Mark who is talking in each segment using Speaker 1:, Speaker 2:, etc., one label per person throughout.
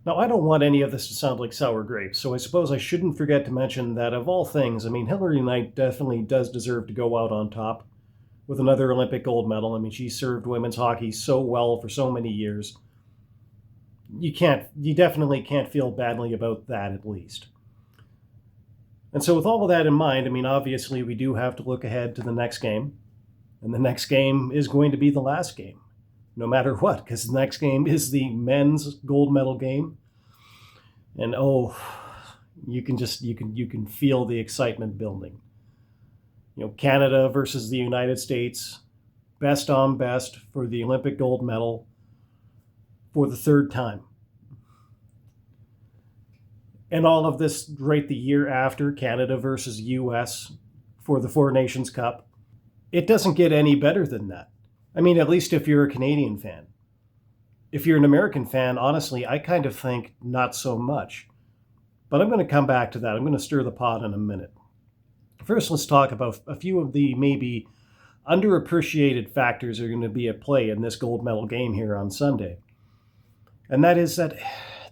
Speaker 1: Now, I don't want any of this to sound like sour grapes, so I suppose I shouldn't forget to mention that of all things, I mean, Hillary Knight definitely does deserve to go out on top with another Olympic gold medal. I mean, she served women's hockey so well for so many years. You definitely can't feel badly about that at least. And so, with all of that in mind, I mean, obviously, we do have to look ahead to the next game. And the next game is going to be the last game, no matter what, because the next game is the men's gold medal game. And oh, you can feel the excitement building. Canada versus the United States, best on best for the Olympic gold medal for the third time. And all of this right the year after Canada versus US for the Four Nations Cup. It doesn't get any better than that. I mean, at least if you're a Canadian fan. If you're an American fan, honestly, I kind of think not so much. But I'm going to come back to that. I'm going to stir the pot in a minute. First, let's talk about a few of the maybe underappreciated factors that are going to be at play in this gold medal game here on Sunday. And that is that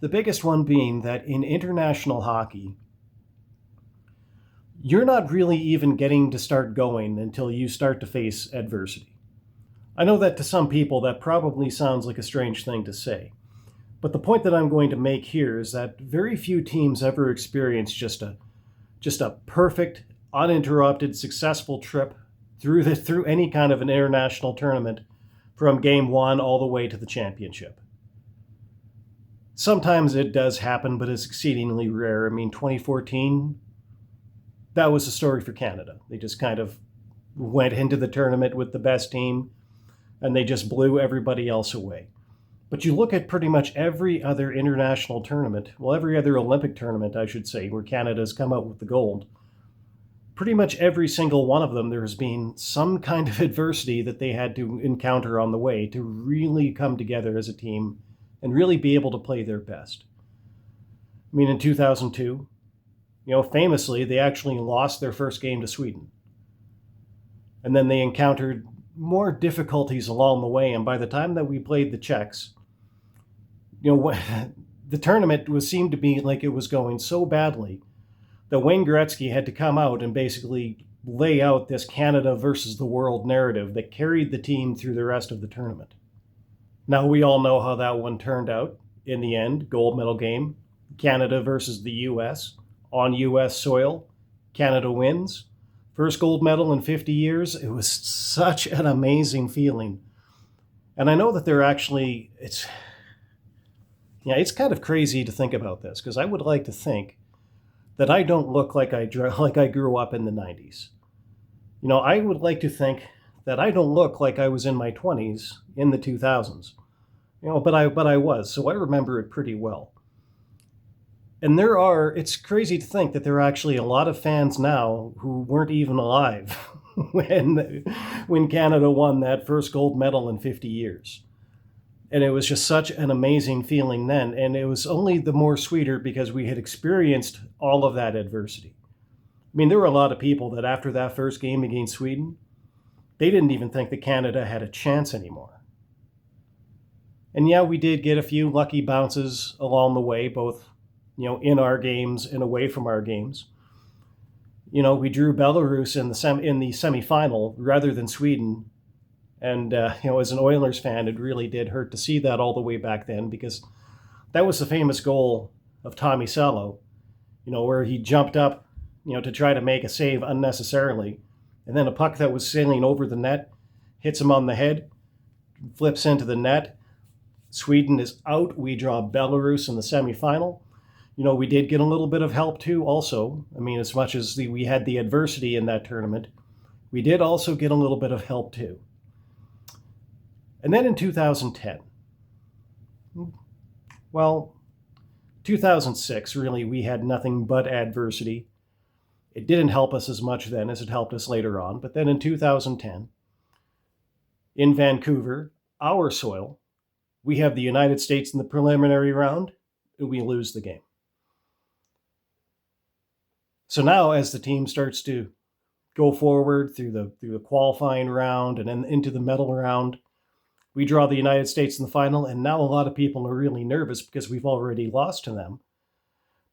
Speaker 1: the biggest one being that in international hockey, you're not really even getting to start going until you start to face adversity. I know that to some people that probably sounds like a strange thing to say. But the point that I'm going to make here is that very few teams ever experience just a perfect, uninterrupted, successful trip through any kind of an international tournament from game one all the way to the championship. Sometimes it does happen, but it's exceedingly rare. I mean, 2014, that was a story for Canada. They just kind of went into the tournament with the best team, and they just blew everybody else away. But you look at pretty much every other international tournament, well, every other Olympic tournament, I should say, where Canada's come out with the gold, pretty much every single one of them, there has been some kind of adversity that they had to encounter on the way to really come together as a team and really be able to play their best. I mean, in 2002, famously, they actually lost their first game to Sweden. And then they encountered more difficulties along the way. And by the time that we played the Czechs, the tournament seemed to be like it was going so badly that Wayne Gretzky had to come out and basically lay out this Canada versus the world narrative that carried the team through the rest of the tournament. Now, we all know how that one turned out in the end. Gold medal game, Canada versus the US on US soil. Canada wins. First gold medal in 50 years. It was such an amazing feeling. And I know that it's kind of crazy to think about this, because I would like to think that I don't look like I grew up in the 90s. I would like to think that I don't look like I was in my 20s in the 2000s. But I was, so I remember it pretty well. And it's crazy to think that there are actually a lot of fans now who weren't even alive when Canada won that first gold medal in 50 years. And it was just such an amazing feeling then. And it was only the more sweeter because we had experienced all of that adversity. I mean, there were a lot of people that after that first game against Sweden, they didn't even think that Canada had a chance anymore. And yeah, we did get a few lucky bounces along the way, both in our games and away from our games. We drew Belarus in the semifinal rather than Sweden. And, as an Oilers fan, it really did hurt to see that all the way back then, because that was the famous goal of Tommy Salo, where he jumped up, to try to make a save unnecessarily. And then a puck that was sailing over the net hits him on the head, flips into the net. Sweden is out. We draw Belarus in the semifinal. We did get a little bit of help too also. I mean, as much as we had the adversity in that tournament, we did also get a little bit of help too. And then in 2010, 2006, really, we had nothing but adversity. It didn't help us as much then as it helped us later on. But then in 2010, in Vancouver, our soil, we have the United States in the preliminary round, and we lose the game. So now, as the team starts to go forward through the qualifying round and then into the medal round, We draw the United States in the final, and now a lot of people are really nervous because we've already lost to them.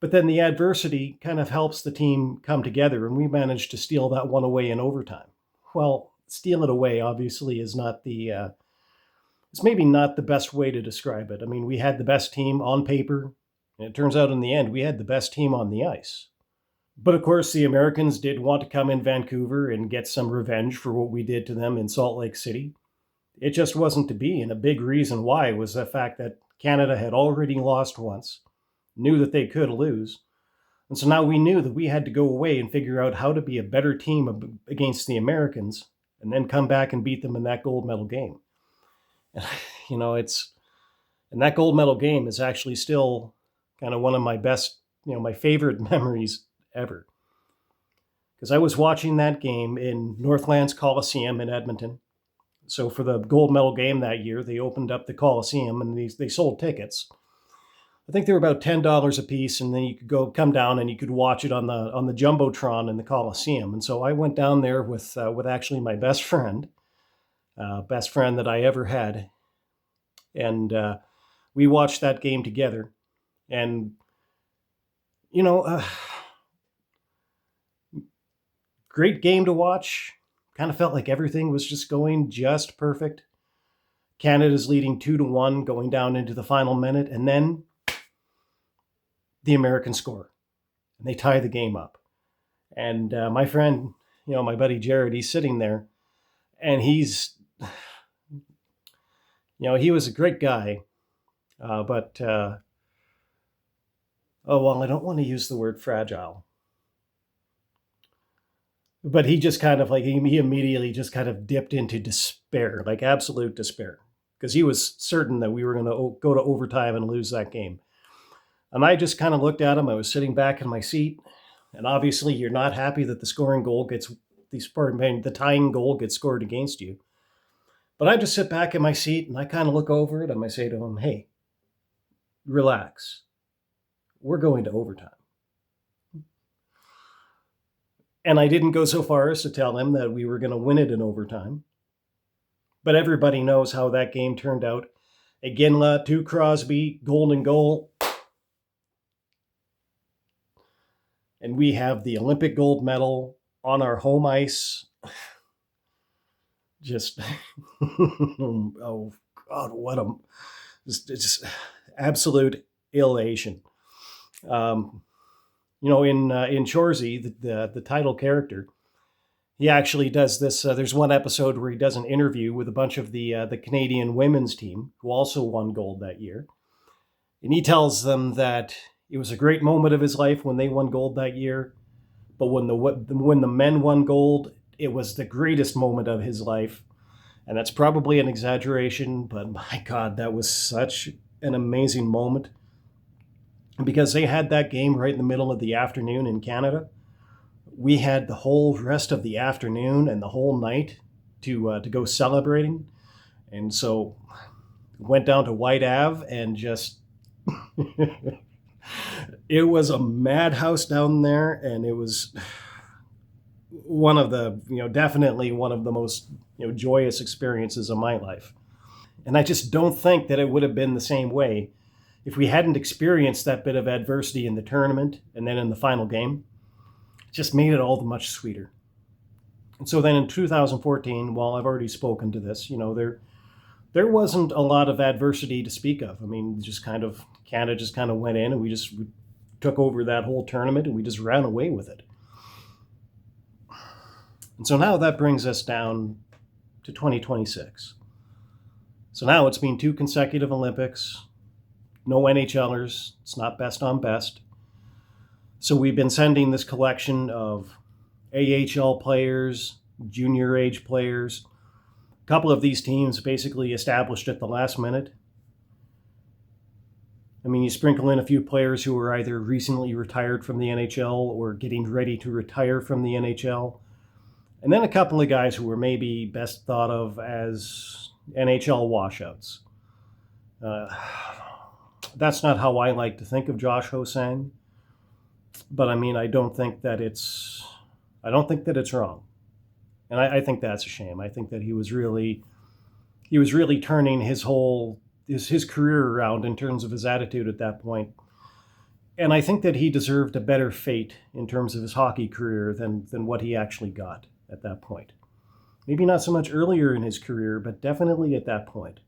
Speaker 1: But then the adversity kind of helps the team come together, and we managed to steal that one away in overtime. Well, steal it away obviously is not it's maybe not the best way to describe it. I mean, we had the best team on paper, and it turns out in the end we had the best team on the ice. But of course, the Americans did want to come in Vancouver and get some revenge for what we did to them in Salt Lake City. It just wasn't to be, and a big reason why was the fact that Canada had already lost once, knew that they could lose. And so now we knew that we had to go away and figure out how to be a better team against the Americans and then come back and beat them in that gold medal game. And, and that gold medal game is actually still kind of one of my best, my favorite memories ever. Because I was watching that game in Northlands Coliseum in Edmonton. So for the gold medal game that year, they opened up the Coliseum and they sold tickets. I think they were about $10 a piece, and then you could come down and you could watch it on the Jumbotron in the Coliseum. And so I went down there with actually my best friend that I ever had, and we watched that game together. And great game to watch. Kind of felt like everything was just going just perfect. Canada's leading 2-1 going down into the final minute, and then the Americans score, and they tie the game up. And my friend, my buddy Jared, he's sitting there, and he's, he was a great guy, but I don't want to use the word fragile. But he just kind of he immediately just kind of dipped into despair, like absolute despair, because he was certain that we were going to go to overtime and lose that game. And I just kind of looked at him. I was sitting back in my seat, and obviously you're not happy that the tying goal gets scored against you. But I just sit back in my seat and I kind of look over it and I say to him, "Hey, relax. We're going to overtime." And I didn't go so far as to tell him that we were going to win it in overtime. But everybody knows how that game turned out. Iginla to Crosby, golden goal. And we have the Olympic gold medal on our home ice. Just, oh God, just absolute elation. In Shoresy, the title character, he actually does this. There's one episode where he does an interview with a bunch of the Canadian women's team who also won gold that year, and he tells them that it was a great moment of his life when they won gold that year, but when the men won gold, it was the greatest moment of his life. And that's probably an exaggeration, but my God, that was such an amazing moment. Because they had that game right in the middle of the afternoon in Canada. We had the whole rest of the afternoon and the whole night to go celebrating. And so went down to White Ave and just it was a madhouse down there, and it was one of the, definitely one of the most, joyous experiences of my life. And I just don't think that it would have been the same way if we hadn't experienced that bit of adversity in the tournament and then in the final game. It just made it all the much sweeter. And so then in 2014, well, I've already spoken to this, there wasn't a lot of adversity to speak of. I mean, Canada just kind of went in and we took over that whole tournament and we just ran away with it. And so now that brings us down to 2026. So now it's been 2 consecutive Olympics, no NHLers, it's not best on best. So we've been sending this collection of AHL players, junior age players. A couple of these teams basically established at the last minute. I mean, you sprinkle in a few players who are either recently retired from the NHL or getting ready to retire from the NHL. And then a couple of guys who were maybe best thought of as NHL washouts. That's not how I like to think of Josh Ho-Sang. But I mean, I don't think that it's wrong. And I think that's a shame. I think that he was really he was really turning his career around in terms of his attitude at that point. And I think that he deserved a better fate in terms of his hockey career than what he actually got at that point. Maybe not so much earlier in his career, but definitely at that point.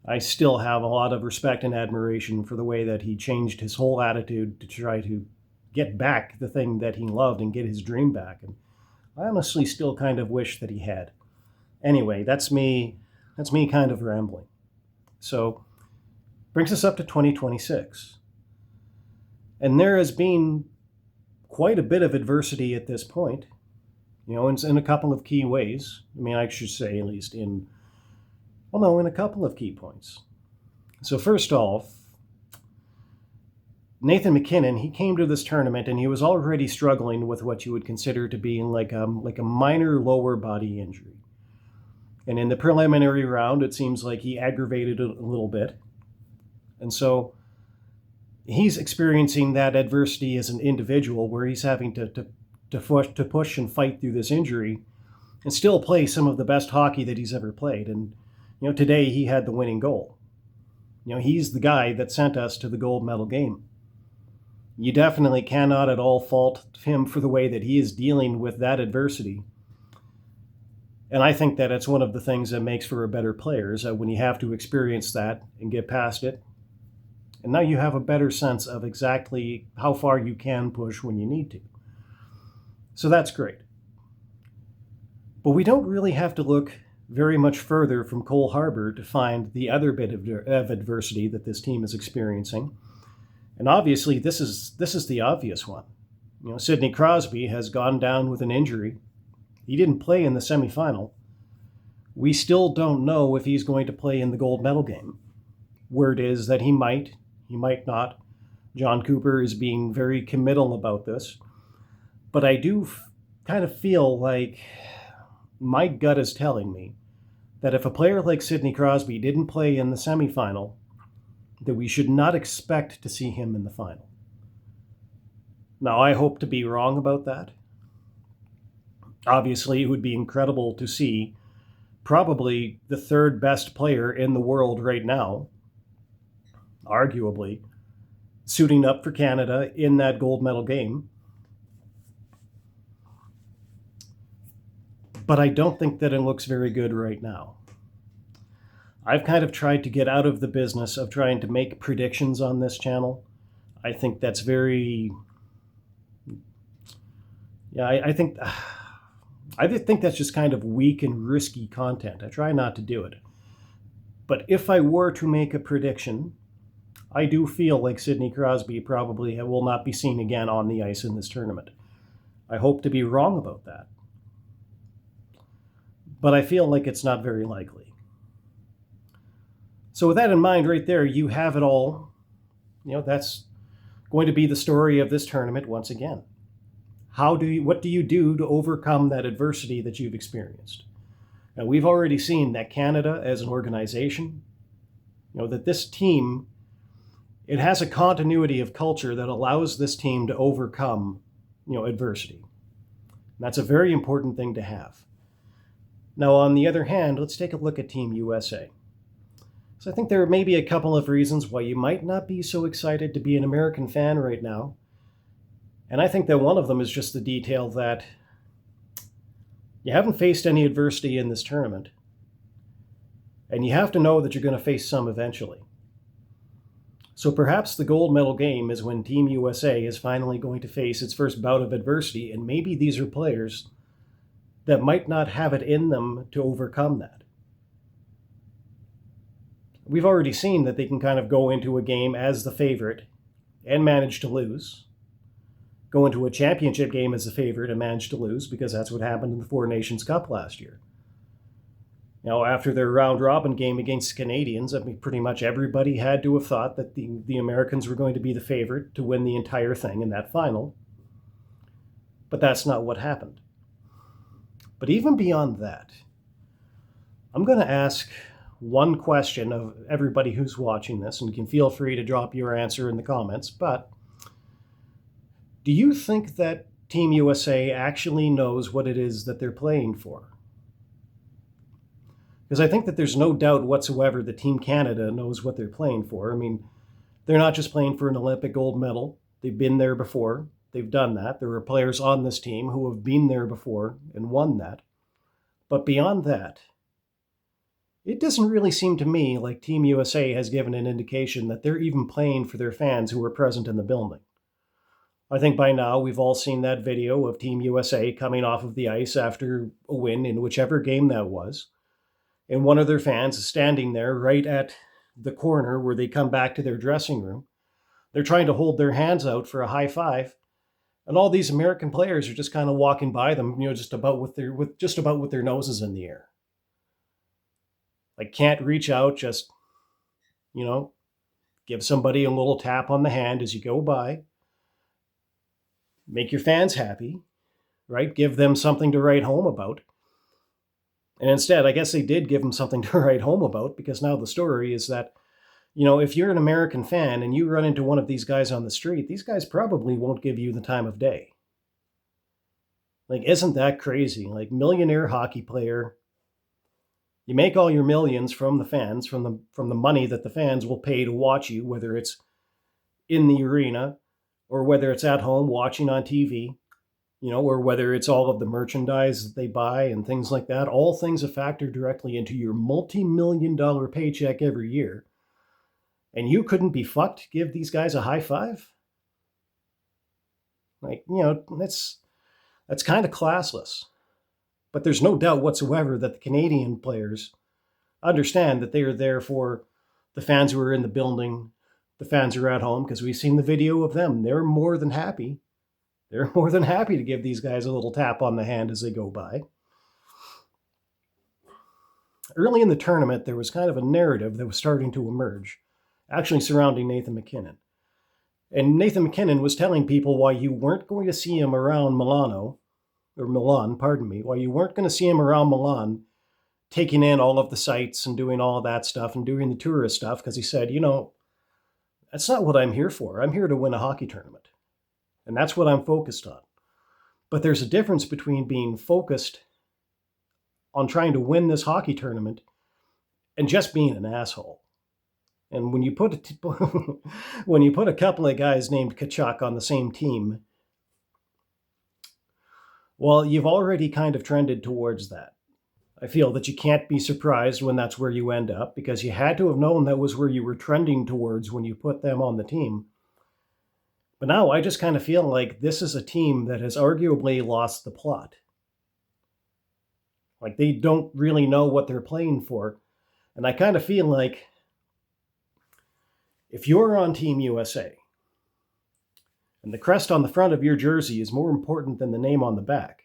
Speaker 1: I still have a lot of respect and admiration for the way that he changed his whole attitude to try to get back the thing that he loved and get his dream back. And I honestly still kind of wish that he had. Anyway, that's me kind of rambling. So, brings us up to 2026. And there has been quite a bit of adversity at this point, in a couple of key ways. I mean, I should say at least in a couple of key points. So first off, Nathan MacKinnon, he came to this tournament and he was already struggling with what you would consider to be like a minor lower body injury. And in the preliminary round, it seems like he aggravated it a little bit. And so he's experiencing that adversity as an individual where he's having to push and fight through this injury and still play some of the best hockey that he's ever played. And, today he had the winning goal. He's the guy that sent us to the gold medal game. You definitely cannot at all fault him for the way that he is dealing with that adversity. And I think that it's one of the things that makes for a better player is that when you have to experience that and get past it, and now you have a better sense of exactly how far you can push when you need to. So that's great. But we don't really have to look very much further from Cole Harbour to find the other bit of adversity that this team is experiencing. And obviously, this is the obvious one. Sidney Crosby has gone down with an injury. He didn't play in the semifinal. We still don't know if he's going to play in the gold medal game. Word is that he might not. John Cooper is being very committal about this. But I do kind of feel like my gut is telling me that if a player like Sidney Crosby didn't play in the semifinal, that we should not expect to see him in the final. Now, I hope to be wrong about that. Obviously, it would be incredible to see probably the third best player in the world right now, arguably, suiting up for Canada in that gold medal game. But I don't think that it looks very good right now. I've kind of tried to get out of the business of trying to make predictions on this channel. I think that's very... I think that's just kind of weak and risky content. I try not to do it. But if I were to make a prediction, I do feel like Sidney Crosby probably will not be seen again on the ice in this tournament. I hope to be wrong about that. But I feel like it's not very likely. So with that in mind right there, you have it all. That's going to be the story of this tournament once again. What do you do to overcome that adversity that you've experienced? Now, we've already seen that Canada as an organization, that this team, it has a continuity of culture that allows this team to overcome, adversity. And that's a very important thing to have. Now, on the other hand, let's take a look at Team USA. So I think there may be a couple of reasons why you might not be so excited to be an American fan right now. And I think that one of them is just the detail that you haven't faced any adversity in this tournament. And you have to know that you're going to face some eventually. So perhaps the gold medal game is when Team USA is finally going to face its first bout of adversity, and maybe these are players that might not have it in them to overcome that. We've already seen that they can kind of go into a game as the favorite and manage to lose. Go into a championship game as the favorite and manage to lose, because that's what happened in the Four Nations Cup last year. After their round-robin game against the Canadians, pretty much everybody had to have thought that the Americans were going to be the favorite to win the entire thing in that final. But that's not what happened. But even beyond that, I'm going to ask one question of everybody who's watching this, and you can feel free to drop your answer in the comments, but do you think that Team USA actually knows what it is that they're playing for? Because I think that there's no doubt whatsoever that Team Canada knows what they're playing for. I mean, they're not just playing for an Olympic gold medal. They've been there before. They've done that. There are players on this team who have been there before and won that. But beyond that, it doesn't really seem to me like Team USA has given an indication that they're even playing for their fans who were present in the building. I think by now we've all seen that video of Team USA coming off of the ice after a win in whichever game that was. And one of their fans is standing there right at the corner where they come back to their dressing room. They're trying to hold their hands out for a high five. And all these American players are just kind of walking by them, just about with their noses in the air. Like, can't reach out, just, give somebody a little tap on the hand as you go by. Make your fans happy, right? Give them something to write home about. And instead, I guess they did give them something to write home about, because now the story is that, if you're an American fan and you run into one of these guys on the street, these guys probably won't give you the time of day. Like, isn't that crazy? Like, millionaire hockey player. You make all your millions from the fans, from the money that the fans will pay to watch you, whether it's in the arena or whether it's at home watching on TV, or whether it's all of the merchandise that they buy and things like that. All things that factor directly into your multi-million-dollar paycheck every year. And you couldn't be fucked to give these guys a high five? Like, that's kind of classless. But there's no doubt whatsoever that the Canadian players understand that they are there for the fans who are in the building, the fans who are at home, because we've seen the video of them. They're more than happy. They're more than happy to give these guys a little tap on the hand as they go by. Early in the tournament, there was kind of a narrative that was starting to emerge, actually surrounding Nathan MacKinnon. And Nathan MacKinnon was telling people why you weren't going to see him around Milan, why you weren't going to see him around Milan taking in all of the sights and doing all of that stuff and doing the tourist stuff, because he said, that's not what I'm here for. I'm here to win a hockey tournament. And that's what I'm focused on. But there's a difference between being focused on trying to win this hockey tournament and just being an asshole. And when you put a couple of guys named Kachuk on the same team, well, you've already kind of trended towards that. I feel that you can't be surprised when that's where you end up, because you had to have known that was where you were trending towards when you put them on the team. But now I just kind of feel like this is a team that has arguably lost the plot. Like, they don't really know what they're playing for. And I kind of feel like if you're on Team USA and the crest on the front of your jersey is more important than the name on the back,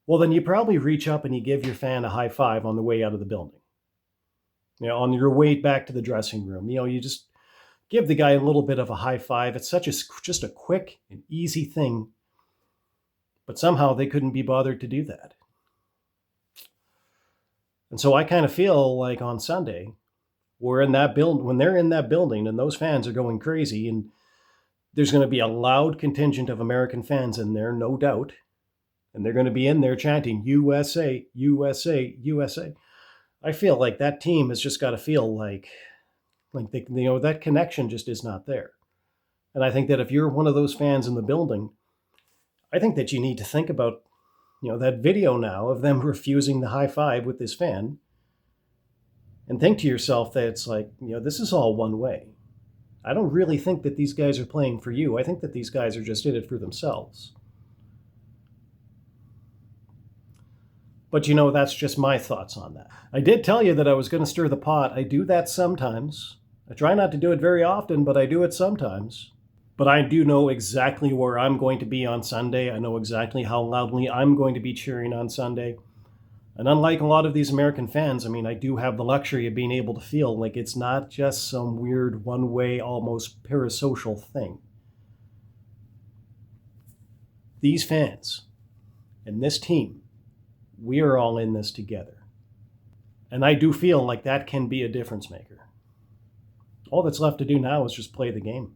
Speaker 1: well, then you probably reach up and you give your fan a high five on the way out of the building. On your way back to the dressing room, you just give the guy a little bit of a high five. It's just a quick and easy thing. But somehow they couldn't be bothered to do that. And so I kind of feel like on Sunday, when they're in that building and those fans are going crazy, and there's going to be a loud contingent of American fans in there, no doubt. And they're going to be in there chanting, USA, USA, USA. I feel like that team has just got to feel like that connection just is not there. And I think that if you're one of those fans in the building, I think that you need to think about, that video now of them refusing the high five with this fan, and think to yourself that it's like, this is all one way. I don't really think that these guys are playing for you. I think that these guys are just in it for themselves. But that's just my thoughts on that. I did tell you that I was going to stir the pot. I do that sometimes. I try not to do it very often, but I do it sometimes. But I do know exactly where I'm going to be on Sunday. I know exactly how loudly I'm going to be cheering on Sunday. And unlike a lot of these American fans, I do have the luxury of being able to feel like it's not just some weird one-way, almost parasocial thing. These fans and this team, we are all in this together. And I do feel like that can be a difference maker. All that's left to do now is just play the game.